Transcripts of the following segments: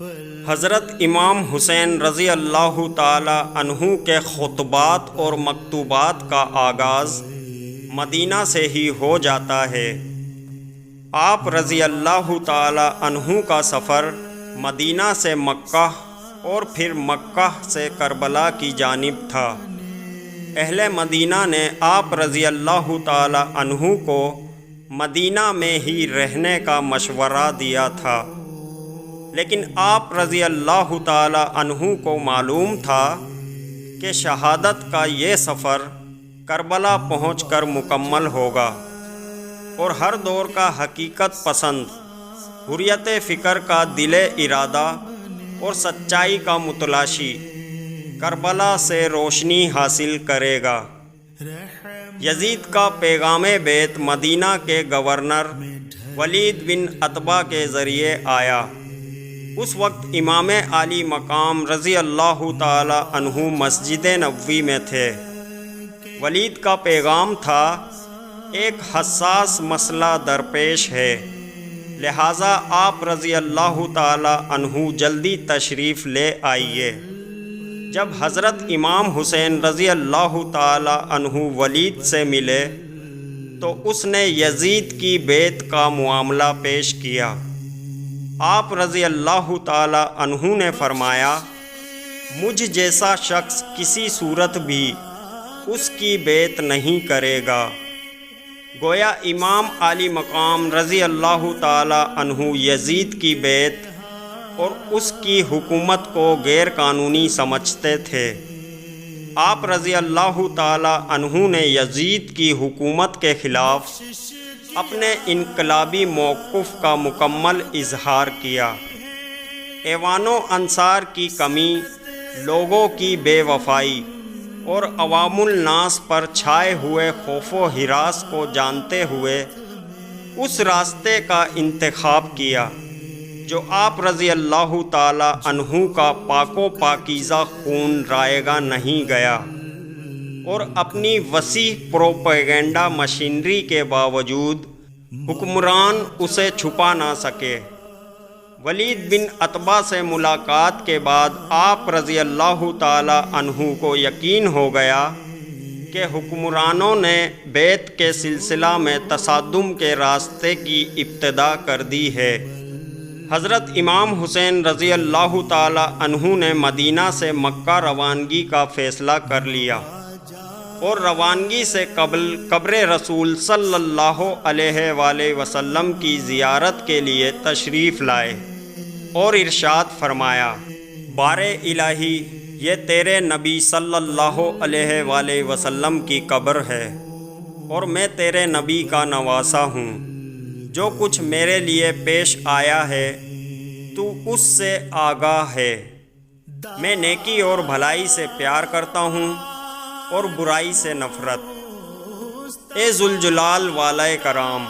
حضرت امام حسین رضی اللہ تعالی عنہ کے خطبات اور مکتوبات کا آغاز مدینہ سے ہی ہو جاتا ہے۔ آپ رضی اللہ تعالی عنہ کا سفر مدینہ سے مکہ اور پھر مکہ سے کربلا کی جانب تھا۔ اہل مدینہ نے آپ رضی اللہ تعالی عنہ کو مدینہ میں ہی رہنے کا مشورہ دیا تھا، لیکن آپ رضی اللہ تعالی عنہ کو معلوم تھا کہ شہادت کا یہ سفر کربلا پہنچ کر مکمل ہوگا، اور ہر دور کا حقیقت پسند، حریت فکر کا دل ارادہ اور سچائی کا متلاشی کربلا سے روشنی حاصل کرے گا۔ یزید کا پیغام بیت مدینہ کے گورنر ولید بن عتبہ کے ذریعے آیا۔ اس وقت امام عالی مقام رضی اللہ تعالی عنہ مسجد نبوی میں تھے۔ ولید کا پیغام تھا، ایک حساس مسئلہ درپیش ہے، لہٰذا آپ رضی اللہ تعالی عنہ جلدی تشریف لے آئیے۔ جب حضرت امام حسین رضی اللہ تعالی عنہ ولید سے ملے تو اس نے یزید کی بیعت کا معاملہ پیش کیا۔ آپ رضی اللہ تعالی عنہ نے فرمایا، مجھ جیسا شخص کسی صورت بھی اس کی بیعت نہیں کرے گا۔ گویا امام عالی مقام رضی اللہ تعالی عنہ یزید کی بیعت اور اس کی حکومت کو غیر قانونی سمجھتے تھے۔ آپ رضی اللہ تعالی عنہ نے یزید کی حکومت کے خلاف اپنے انقلابی موقف کا مکمل اظہار کیا۔ ایوان و انصار کی کمی، لوگوں کی بے وفائی اور عوام الناس پر چھائے ہوئے خوف و ہراس کو جانتے ہوئے اس راستے کا انتخاب کیا جو آپ رضی اللہ تعالی عنہ کا پاک و پاکیزہ خون رائے گا نہیں گیا، اور اپنی وسیع پروپیگنڈا مشینری کے باوجود حکمران اسے چھپا نہ سکے۔ ولید بن عتبہ سے ملاقات کے بعد آپ رضی اللہ تعالی عنہ کو یقین ہو گیا کہ حکمرانوں نے بیعت کے سلسلہ میں تصادم کے راستے کی ابتدا کر دی ہے۔ حضرت امام حسین رضی اللہ تعالی عنہ نے مدینہ سے مکہ روانگی کا فیصلہ کر لیا، اور روانگی سے قبل قبر رسول صلی اللہ علیہ وآلہ وسلم کی زیارت کے لیے تشریف لائے اور ارشاد فرمایا، بار الہی، یہ تیرے نبی صلی اللہ علیہ وآلہ وسلم کی قبر ہے، اور میں تیرے نبی کا نواسہ ہوں۔ جو کچھ میرے لیے پیش آیا ہے تو اس سے آگاہ ہے۔ میں نیکی اور بھلائی سے پیار کرتا ہوں اور برائی سے نفرت۔ اے ذوالجلال والہ کرام،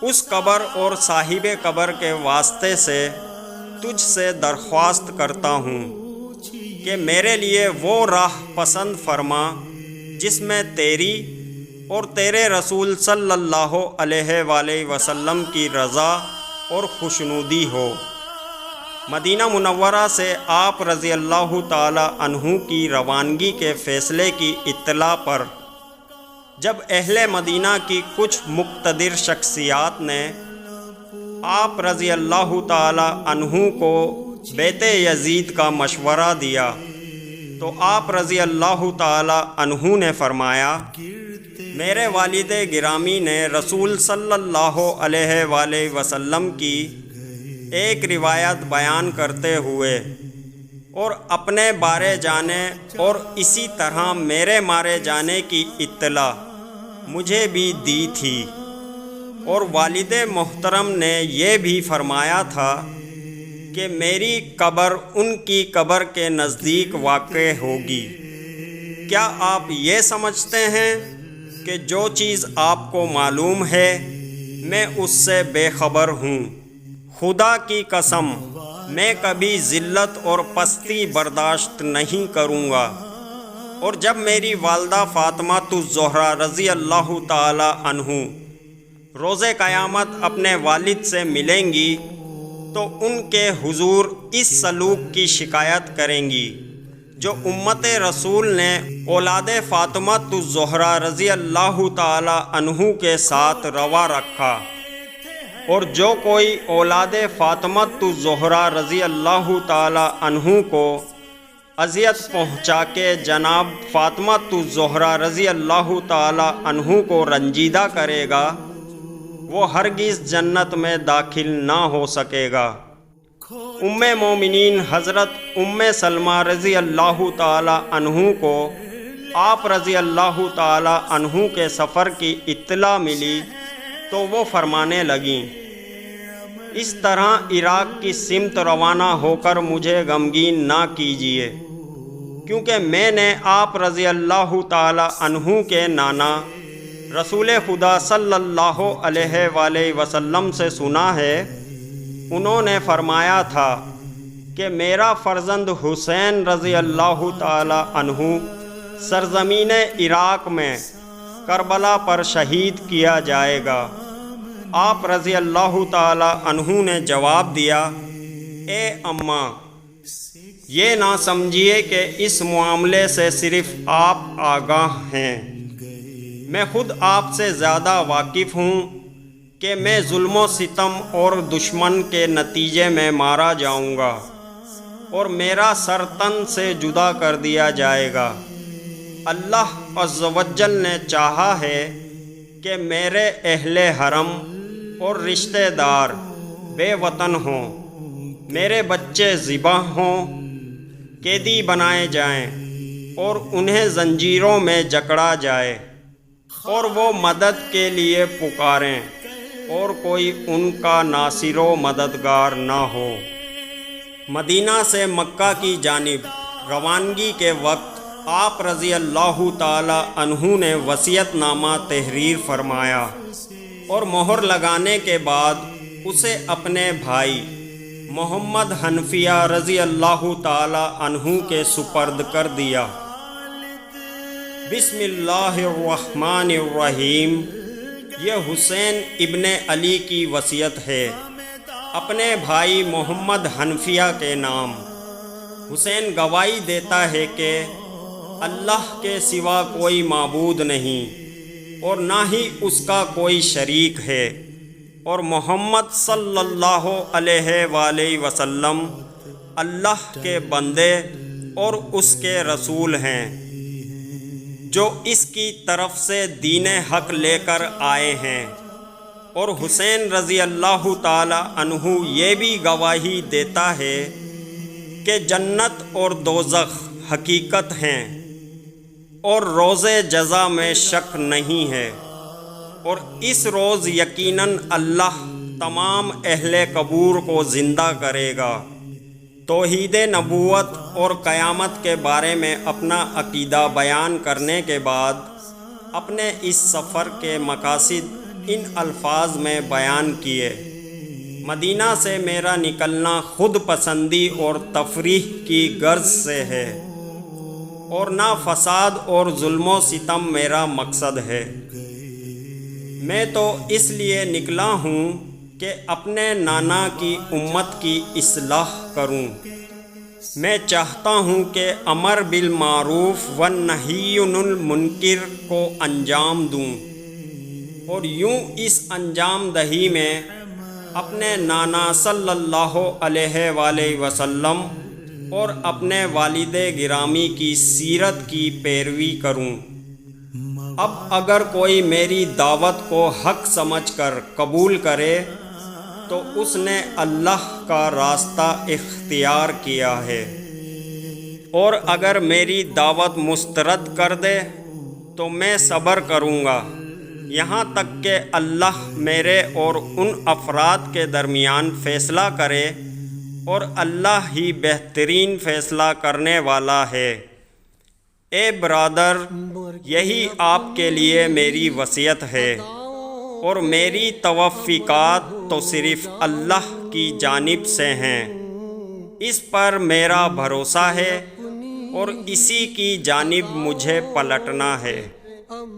اس قبر اور صاحب قبر کے واسطے سے تجھ سے درخواست کرتا ہوں کہ میرے لیے وہ راہ پسند فرما جس میں تیری اور تیرے رسول صلی اللہ علیہ وآلہ وسلم کی رضا اور خوشنودی ہو۔ مدینہ منورہ سے آپ رضی اللہ تعالی عنہ کی روانگی کے فیصلے کی اطلاع پر جب اہل مدینہ کی کچھ مقتدر شخصیات نے آپ رضی اللہ تعالی عنہ کو بیعت یزید کا مشورہ دیا تو آپ رضی اللہ تعالی عنہ نے فرمایا، میرے والد گرامی نے رسول صلی اللہ علیہ وآلہ وسلم کی ایک روایت بیان کرتے ہوئے اور اپنے بارے جانے اور اسی طرح میرے مارے جانے کی اطلاع مجھے بھی دی تھی، اور والد محترم نے یہ بھی فرمایا تھا کہ میری قبر ان کی قبر کے نزدیک واقع ہوگی۔ کیا آپ یہ سمجھتے ہیں کہ جو چیز آپ کو معلوم ہے میں اس سے بے خبر ہوں؟ خدا کی قسم، میں کبھی ذلت اور پستی برداشت نہیں کروں گا، اور جب میری والدہ فاطمہ الزہرا رضی اللہ تعالی عنہ روز قیامت اپنے والد سے ملیں گی تو ان کے حضور اس سلوک کی شکایت کریں گی جو امت رسول نے اولاد فاطمۃ الزہرا رضی اللہ تعالی عنہ کے ساتھ روا رکھا، اور جو کوئی اولاد فاطمۃ الزہرا رضی اللہ تعالی عنہ کو اذیت پہنچا کے جناب فاطمۃ الزہرا رضی اللہ تعالی عنہ کو رنجیدہ کرے گا، وہ ہرگز جنت میں داخل نہ ہو سکے گا۔ ام مومنین حضرت ام سلمہ رضی اللہ تعالی عنہ کو آپ رضی اللہ تعالی عنہ کے سفر کی اطلاع ملی تو وہ فرمانے لگیں، اس طرح عراق کی سمت روانہ ہو کر مجھے غمگین نہ کیجیے، کیونکہ میں نے آپ رضی اللہ تعالی عنہ کے نانا رسول خدا صلی اللہ علیہ وآلہ وسلم سے سنا ہے، انہوں نے فرمایا تھا کہ میرا فرزند حسین رضی اللہ تعالی عنہ سرزمین عراق میں کربلا پر شہید کیا جائے گا۔ آپ رضی اللہ تعالی عنہ نے جواب دیا، اے اماں، یہ نہ سمجھیے کہ اس معاملے سے صرف آپ آگاہ ہیں، میں خود آپ سے زیادہ واقف ہوں کہ میں ظلم و ستم اور دشمن کے نتیجے میں مارا جاؤں گا اور میرا سر تن سے جدا کر دیا جائے گا۔ اللہ عز و جل نے چاہا ہے کہ میرے اہل حرم اور رشتہ دار بے وطن ہوں، میرے بچے ذبح ہوں، قیدی بنائے جائیں اور انہیں زنجیروں میں جکڑا جائے، اور وہ مدد کے لیے پکاریں اور کوئی ان کا ناصر و مددگار نہ ہو۔ مدینہ سے مکہ کی جانب روانگی کے وقت آپ رضی اللہ تعالی عنہ نے وصیت نامہ تحریر فرمایا اور مہر لگانے کے بعد اسے اپنے بھائی محمد حنفیہ رضی اللہ تعالی عنہ کے سپرد کر دیا۔ بسم اللہ الرحمن الرحیم، یہ حسین ابن علی کی وصیت ہے اپنے بھائی محمد حنفیہ کے نام۔ حسین گواہی دیتا ہے کہ اللہ کے سوا کوئی معبود نہیں اور نہ ہی اس کا کوئی شریک ہے، اور محمد صلی اللہ علیہ وآلہ وسلم اللہ کے بندے اور اس کے رسول ہیں جو اس کی طرف سے دین حق لے کر آئے ہیں۔ اور حسین رضی اللہ تعالی عنہ یہ بھی گواہی دیتا ہے کہ جنت اور دوزخ حقیقت ہیں اور روز جزا میں شک نہیں ہے، اور اس روز یقیناً اللہ تمام اہل قبور کو زندہ کرے گا۔ توحید نبوت اور قیامت کے بارے میں اپنا عقیدہ بیان کرنے کے بعد اپنے اس سفر کے مقاصد ان الفاظ میں بیان کیے۔ مدینہ سے میرا نکلنا خود پسندی اور تفریح کی غرض سے ہے، اور نہ فساد اور ظلم و ستم میرا مقصد ہے۔ میں تو اس لیے نکلا ہوں کہ اپنے نانا کی امت کی اصلاح کروں۔ میں چاہتا ہوں کہ امر بالمعروف والنہی عن المنکر کو انجام دوں، اور یوں اس انجام دہی میں اپنے نانا صلی اللہ علیہ وآلہ وسلم اور اپنے والد گرامی کی سیرت کی پیروی کروں۔ اب اگر کوئی میری دعوت کو حق سمجھ کر قبول کرے تو اس نے اللہ کا راستہ اختیار کیا ہے، اور اگر میری دعوت مسترد کر دے تو میں صبر کروں گا یہاں تک کہ اللہ میرے اور ان افراد کے درمیان فیصلہ کرے، اور اللہ ہی بہترین فیصلہ کرنے والا ہے۔ اے برادر، یہی آپ کے لیے میری وصیت ہے، اور میری توفیقات تو صرف اللہ کی جانب سے ہیں، اس پر میرا بھروسہ ہے اور اسی کی جانب مجھے پلٹنا ہے۔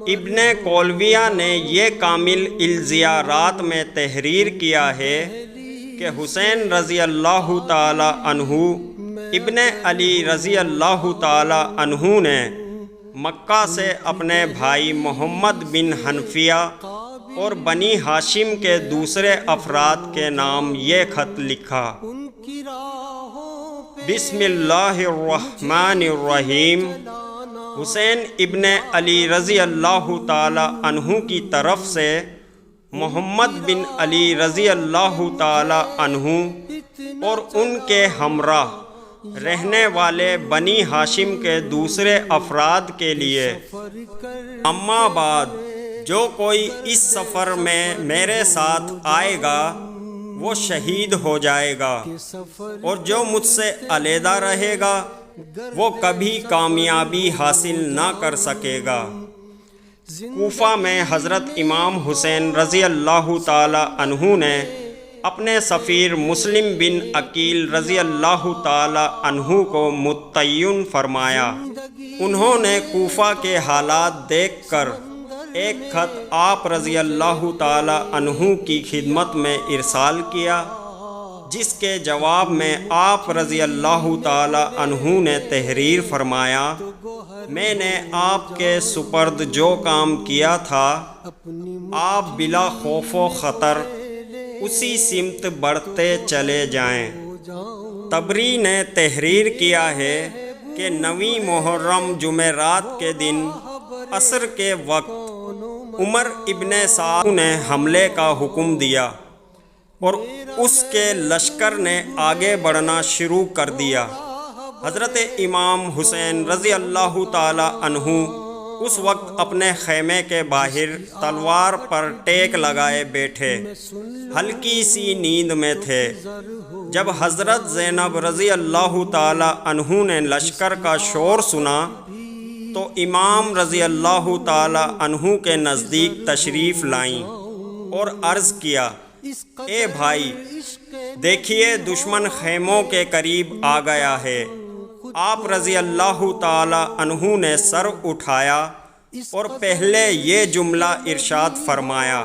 ابن کولویہ نے یہ کامل الزیارات میں تحریر کیا ہے کہ حسین رضی اللہ تعالی عنہ ابن علی رضی اللہ تعالی عنہ نے مکہ سے اپنے بھائی محمد بن حنفیہ اور بنی ہاشم کے دوسرے افراد کے نام یہ خط لکھا: بسم اللہ الرحمن الرحیم، حسین ابن علی رضی اللہ تعالی عنہ کی طرف سے محمد بن علی رضی اللہ تعالی عنہ اور ان کے ہمراہ رہنے والے بنی ہاشم کے دوسرے افراد کے لیے، اما بعد، جو کوئی اس سفر میں میرے ساتھ آئے گا وہ شہید ہو جائے گا، اور جو مجھ سے علیحدہ رہے گا وہ کبھی کامیابی حاصل نہ کر سکے گا۔ کوفہ میں حضرت امام حسین رضی اللہ تعالی عنہ نے اپنے سفیر مسلم بن عقیل رضی اللہ تعالی عنہ کو متعین فرمایا۔ انہوں نے کوفہ کے حالات دیکھ کر ایک خط آپ رضی اللہ تعالی عنہ کی خدمت میں ارسال کیا، جس کے جواب میں آپ رضی اللہ تعالی عنہ نے تحریر فرمایا: میں نے آپ کے سپرد جو کام کیا تھا، آپ بلا خوف و خطر اسی سمت بڑھتے چلے جائیں۔ طبری نے تحریر کیا ہے کہ 9 محرم جمعرات کے دن عصر کے وقت عمر ابن سعد نے حملے کا حکم دیا اور اس کے لشکر نے آگے بڑھنا شروع کر دیا۔ حضرت امام حسین رضی اللہ تعالی عنہ اس وقت اپنے خیمے کے باہر تلوار پر ٹیک لگائے بیٹھے ہلکی سی نیند میں تھے، جب حضرت زینب رضی اللہ تعالی عنہ نے لشکر کا شور سنا تو امام رضی اللہ تعالی عنہ کے نزدیک تشریف لائیں اور عرض کیا: اے بھائی، دیکھیے دشمن خیموں کے قریب آ گیا ہے۔ آپ رضی اللہ تعالی عنہ نے سر اٹھایا اور پہلے یہ جملہ ارشاد فرمایا: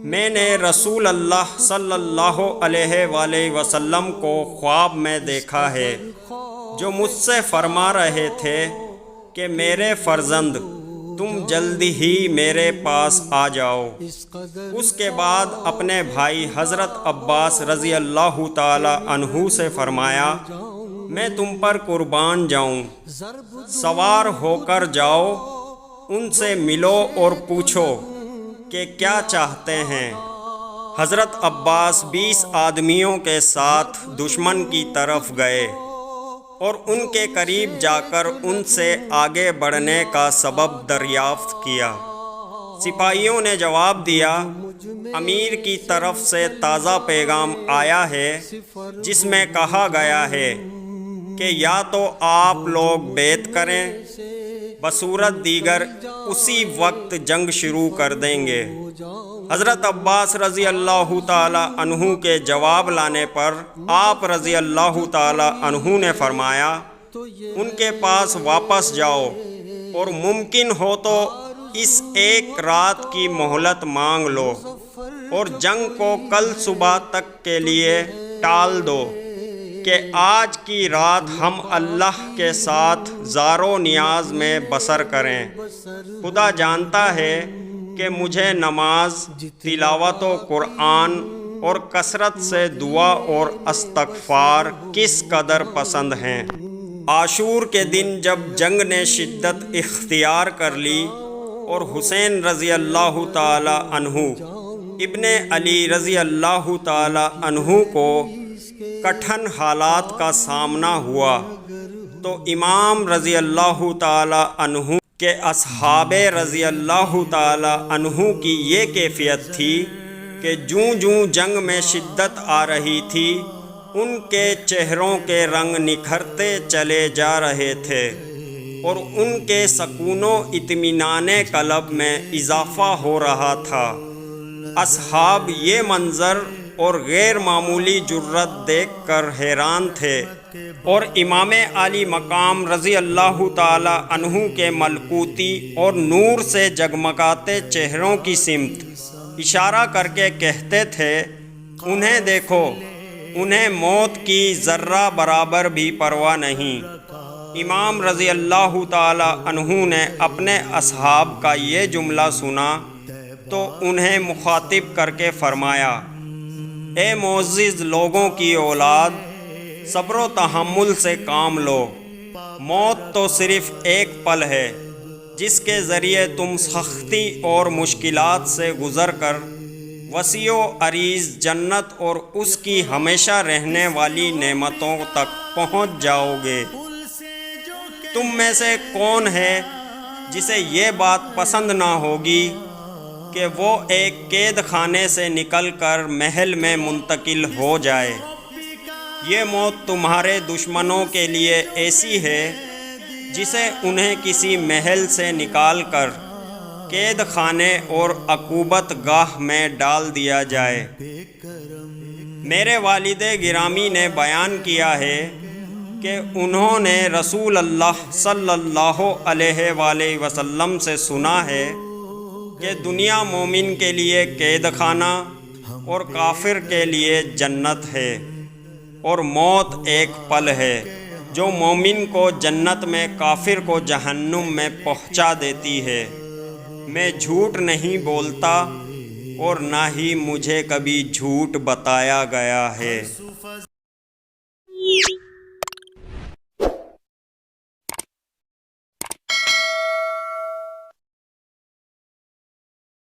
میں نے رسول اللہ صلی اللہ علیہ وآلہ وسلم کو خواب میں دیکھا ہے، جو مجھ سے فرما رہے تھے کہ میرے فرزند، تم جلدی ہی میرے پاس آ جاؤ۔ اس کے بعد اپنے بھائی حضرت عباس رضی اللہ تعالی عنہ سے فرمایا: میں تم پر قربان جاؤں، سوار ہو کر جاؤ، ان سے ملو اور پوچھو کہ کیا چاہتے ہیں۔ حضرت عباس 20 آدمیوں کے ساتھ دشمن کی طرف گئے اور ان کے قریب جا کر ان سے آگے بڑھنے کا سبب دریافت کیا۔ سپاہیوں نے جواب دیا: امیر کی طرف سے تازہ پیغام آیا ہے، جس میں کہا گیا ہے کہ یا تو آپ لوگ بیعت کریں، بصورت دیگر اسی وقت جنگ شروع کر دیں گے۔ حضرت عباس رضی اللہ تعالی عنہ کے جواب لانے پر آپ رضی اللہ تعالی عنہ نے فرمایا: ان کے پاس واپس جاؤ اور ممکن ہو تو اس ایک رات کی مہلت مانگ لو اور جنگ کو کل صبح تک کے لیے ٹال دو، کہ آج کی رات ہم اللہ کے ساتھ زار و نیاز میں بسر کریں۔ خدا جانتا ہے کہ مجھے نماز، تلاوت و قرآن اور کثرت سے دعا اور استغفار کس قدر پسند ہیں۔ عاشور کے دن جب جنگ نے شدت اختیار کر لی اور حسین رضی اللہ تعالی عنہ ابن علی رضی اللہ تعالی عنہ کو کٹھن حالات کا سامنا ہوا، تو امام رضی اللہ تعالی عنہ کہ اصحاب رضی اللہ تعالی عنہ کی یہ کیفیت تھی کہ جوں جوں جنگ میں شدت آ رہی تھی، ان کے چہروں کے رنگ نکھرتے چلے جا رہے تھے اور ان کے سکون و اطمینان قلب میں اضافہ ہو رہا تھا۔ اصحاب یہ منظر اور غیر معمولی جرت دیکھ کر حیران تھے اور امام عالی مقام رضی اللہ تعالی عنہ کے ملکوتی اور نور سے جگمگاتے چہروں کی سمت اشارہ کر کے کہتے تھے انہیں دیکھو، انہیں موت کی ذرہ برابر بھی پرواہ نہیں۔ امام رضی اللہ تعالی عنہ نے اپنے اصحاب کا یہ جملہ سنا تو انہیں مخاطب کر کے فرمایا، اے معزز لوگوں کی اولاد، صبر و تحمل سے کام لو۔ موت تو صرف ایک پل ہے جس کے ذریعے تم سختی اور مشکلات سے گزر کر وسیع و عریض جنت اور اس کی ہمیشہ رہنے والی نعمتوں تک پہنچ جاؤ گے۔ تم میں سے کون ہے جسے یہ بات پسند نہ ہوگی کہ وہ ایک قید خانے سے نکل کر محل میں منتقل ہو جائے؟ یہ موت تمہارے دشمنوں کے لیے ایسی ہے جسے انہیں کسی محل سے نکال کر قید خانے اور عقوبت گاہ میں ڈال دیا جائے۔ میرے والد گرامی نے بیان کیا ہے کہ انہوں نے رسول اللہ صلی اللہ علیہ وآلہ وسلم سے سنا ہے کہ دنیا مومن کے لیے قید خانہ اور کافر کے لیے جنت ہے، اور موت ایک پل ہے جو مومن کو جنت میں، کافر کو جہنم میں پہنچا دیتی ہے۔ میں جھوٹ نہیں بولتا اور نہ ہی مجھے کبھی جھوٹ بتایا گیا ہے۔